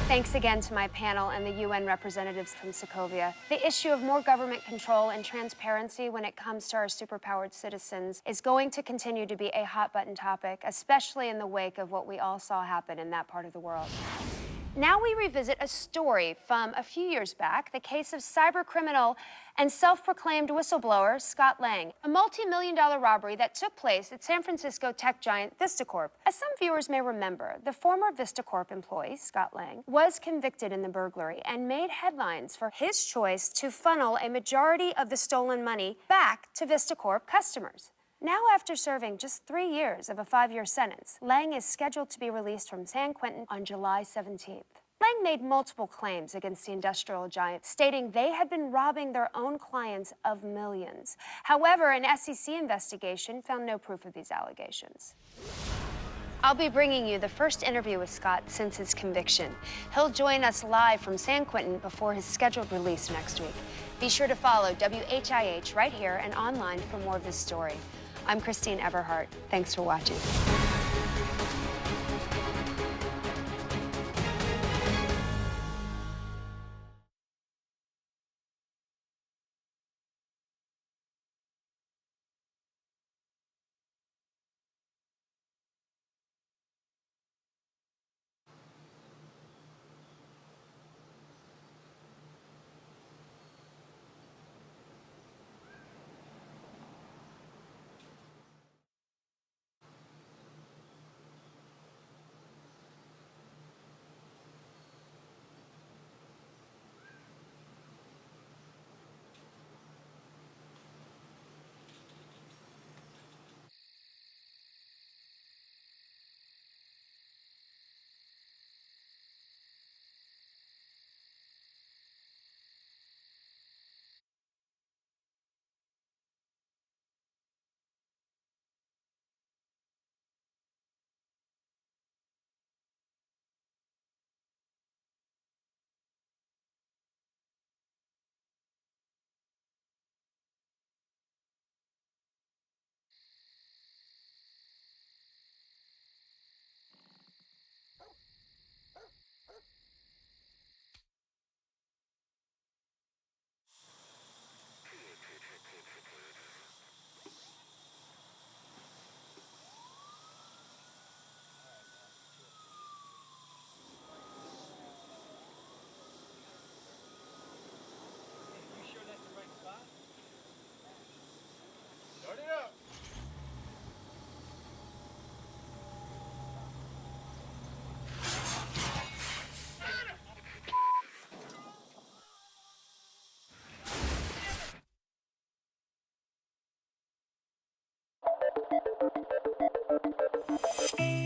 Thanks again to my panel and the UN representatives from Sokovia. The issue of more government control and transparency when it comes to our superpowered citizens is going to continue to be a hot-button topic, especially in the wake of what we all saw happen in that part of the world. Now we revisit a story from a few years back, the case of cybercriminal and self-proclaimed whistleblower Scott Lang, a multi-million-dollar robbery that took place at San Francisco tech giant VistaCorp. As some viewers may remember, the former VistaCorp employee, Scott Lang, was convicted in the burglary and made headlines for his choice to funnel a majority of the stolen money back to VistaCorp customers. Now, after serving just 3 years of a 5-year sentence, Lang is scheduled to be released from San Quentin on July 17th. Lang made multiple claims against the industrial giant, stating they had been robbing their own clients of millions. However, an SEC investigation found no proof of these allegations. I'll be bringing you the first interview with Scott since his conviction. He'll join us live from San Quentin before his scheduled release next week. Be sure to follow WHIH right here and online for more of this story. I'm Christine Everhart. Thanks for watching.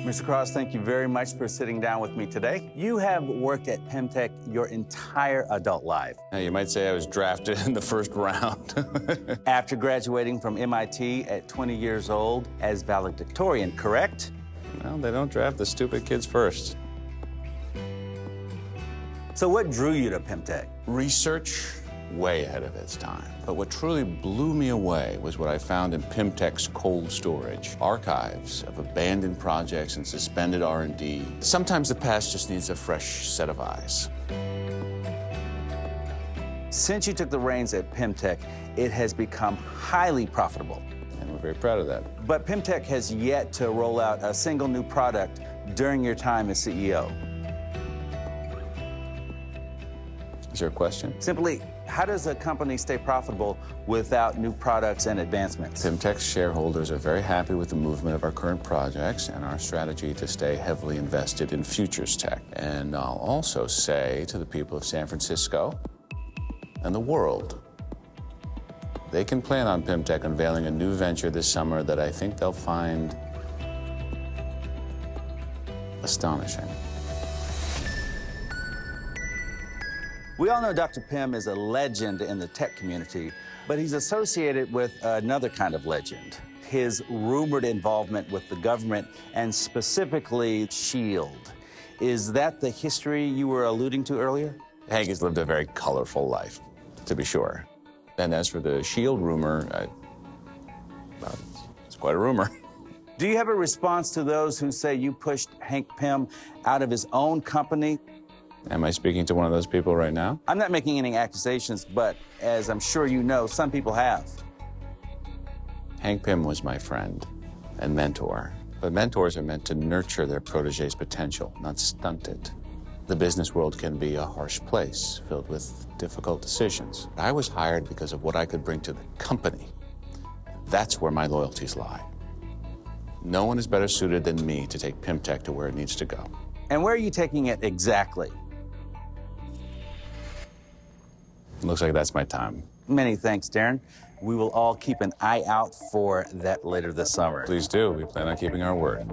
Mr. Cross, thank you very much for sitting down with me today. You have worked at Pemtech your entire adult life. You might say I was drafted in the first round. After graduating from MIT at 20 years old as valedictorian, correct? Well, they don't draft the stupid kids first. So what drew you to Pemtech? Research, way ahead of its time. But what truly blew me away was what I found in Pemtech's cold storage. Archives of abandoned projects and suspended R&D. Sometimes the past just needs a fresh set of eyes. Since you took the reins at Pemtech, it has become highly profitable. And we're very proud of that. But Pemtech has yet to roll out a single new product during your time as CEO. Is there a question? Simply, how does a company stay profitable without new products and advancements? Pemtech's shareholders are very happy with the movement of our current projects and our strategy to stay heavily invested in futures tech. And I'll also say to the people of San Francisco and the world, they can plan on Pemtech unveiling a new venture this summer that I think they'll find astonishing. We all know Dr. Pym is a legend in the tech community, but he's associated with another kind of legend, his rumored involvement with the government and specifically SHIELD. Is that the history you were alluding to earlier? Hank has lived a very colorful life, to be sure. And as for the SHIELD rumor, well, it's quite a rumor. Do you have a response to those who say you pushed Hank Pym out of his own company? Am I speaking to one of those people right now? I'm not making any accusations, but as I'm sure you know, some people have. Hank Pym was my friend and mentor. But mentors are meant to nurture their protege's potential, not stunt it. The business world can be a harsh place, filled with difficult decisions. I was hired because of what I could bring to the company. That's where my loyalties lie. No one is better suited than me to take Pymtech to where it needs to go. And where are you taking it exactly? Looks like that's my time. Many thanks, Darren. We will all keep an eye out for that later this summer. Please do. We plan on keeping our word.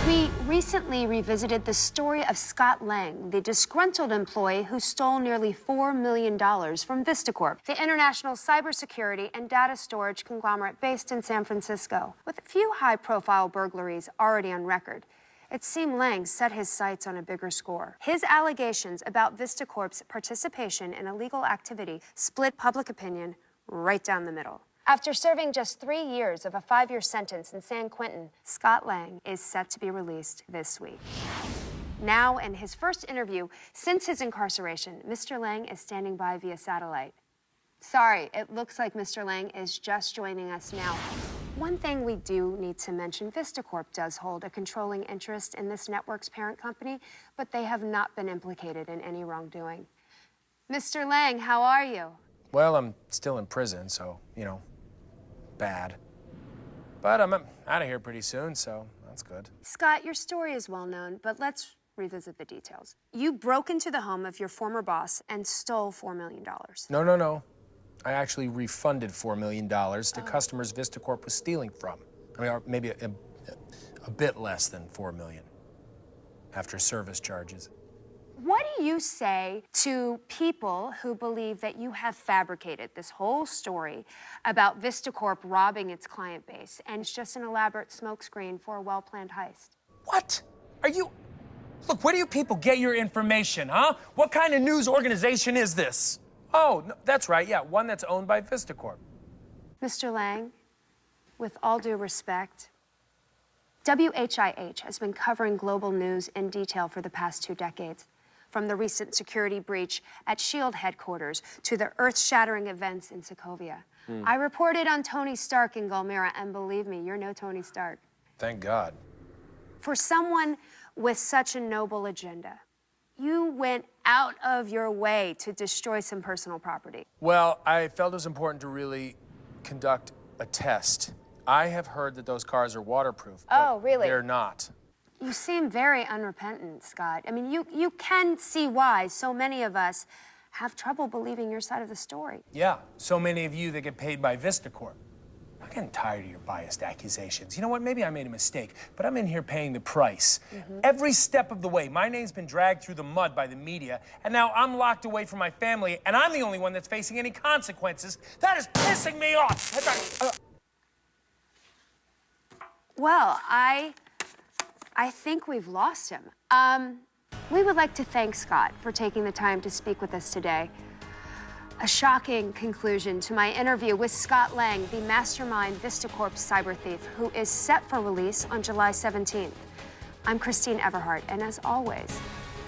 We recently revisited the story of Scott Lang, the disgruntled employee who stole nearly $4 million from VistaCorp, the international cybersecurity and data storage conglomerate based in San Francisco. With a few high-profile burglaries already on record, it seemed Lang set his sights on a bigger score. His allegations about VistaCorp's participation in illegal activity split public opinion right down the middle. After serving just 3 years of a 5-year sentence in San Quentin, Scott Lang is set to be released this week. Now, in his first interview since his incarceration, Mr. Lang is standing by via satellite. Sorry, it looks like Mr. Lang is just joining us now. One thing we do need to mention, VistaCorp does hold a controlling interest in this network's parent company, but they have not been implicated in any wrongdoing. Mr. Lang, how are you? Well, I'm still in prison, so, bad. But I'm out of here pretty soon, so that's good. Scott, your story is well known, but let's revisit the details. You broke into the home of your former boss and stole $4 million. No. I actually refunded $4 million to customers VistaCorp was stealing from. Or maybe a bit less than $4 million after service charges. What do you say to people who believe that you have fabricated this whole story about VistaCorp robbing its client base and it's just an elaborate smokescreen for a well-planned heist? What? Look, where do you people get your information, huh? What kind of news organization is this? Oh, no, that's right, yeah, one that's owned by VistaCorp. Mr. Lang, with all due respect, WHIH has been covering global news in detail for the past 2 decades. From the recent security breach at SHIELD headquarters to the earth-shattering events in Sokovia. I reported on Tony Stark in Gulmira, and believe me, you're no Tony Stark. Thank God. For someone with such a noble agenda, you went out of your way to destroy some personal property. Well, I felt it was important to really conduct a test. I have heard that those cars are waterproof. Oh, really? They're not. You seem very unrepentant, Scott. I mean, you can see why so many of us have trouble believing your side of the story. Yeah, so many of you that get paid by VistaCorp. I'm getting tired of your biased accusations. You know what, maybe I made a mistake, but I'm in here paying the price. Every step of the way, my name's been dragged through the mud by the media, and now I'm locked away from my family, and I'm the only one that's facing any consequences. That is pissing me off! Well, I think we've lost him. We would like to thank Scott for taking the time to speak with us today. A shocking conclusion to my interview with Scott Lang, the mastermind VistaCorp cyber thief, who is set for release on July 17th. I'm Christine Everhart, and as always,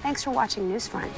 thanks for watching Newsfront.